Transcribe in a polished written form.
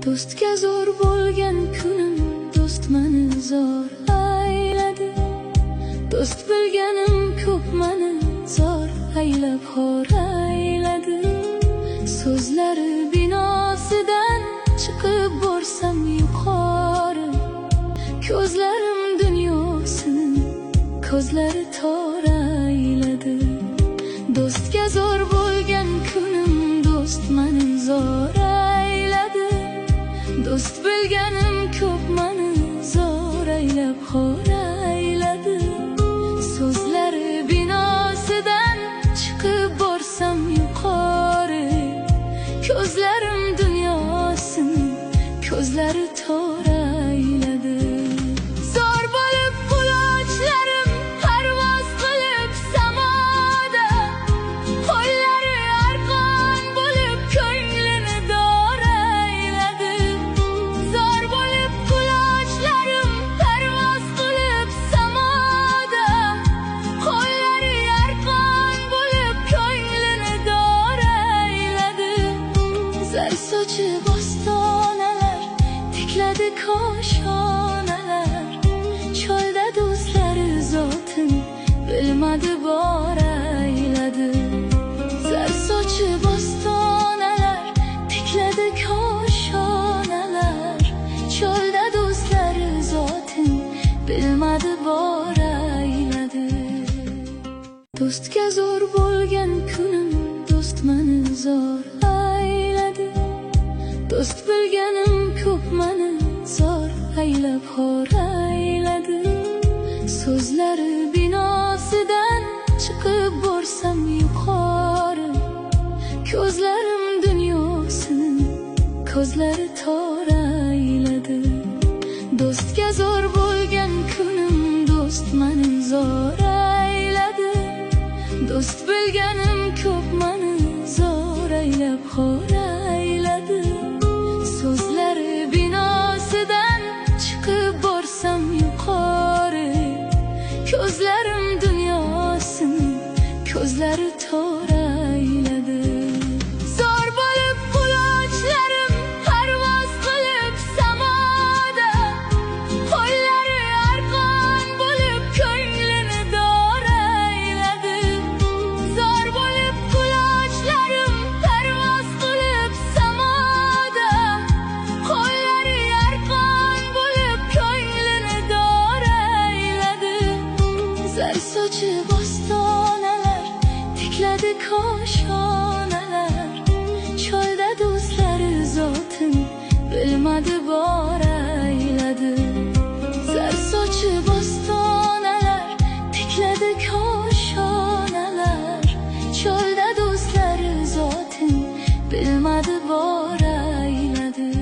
Do'stga zo'r bo'lgan kunim do'st mani zo'r ayladi. Do'st bilganim ko'p mani zo'r aylab xor ayladi. So'zlari binosidan chiqib borsam yuqori, ko'zlarim dunyosini ko'zlari tor ayladi. Do'stga zo'r bo'lgan kunim do'st mani zo'r ayladi. Do'st bilganim ko'p mani zo'r aylab xor ayladi. So'zlari binosidan chiqib borsam yuqori, ko'zlarim dunyosini ko'zlari tor ayladi. Zo'r bo'lib qulonchlarim parvoz qilib samoda, qo'llari arqon bo'lib ko'nglini dor ayladi. Zo'r bo'lib qulonchlarim parvoz qilib samoda, qo'llari arqon bo'lib ko'nglini dor ayladi. Zar sochib ostonalar tikladi koshonalar, cho'lda do'stlari zotin bilmadi bor ayladi. Zar sochib ostonalar tikladi koshonalar, cho'lda do'stlari zotin bilmadi bor ayladi. Do'stga zo'r bo'lgan kunim do'st mani zo'r ayladi. Do'st bilganim ko'p mani zo'r aylab xor ayladi. So'zlari binosidan chiqib borsam yuqori, ko'zlarim dunyosini ko'zlari tor ayladi. Do'stga zo'r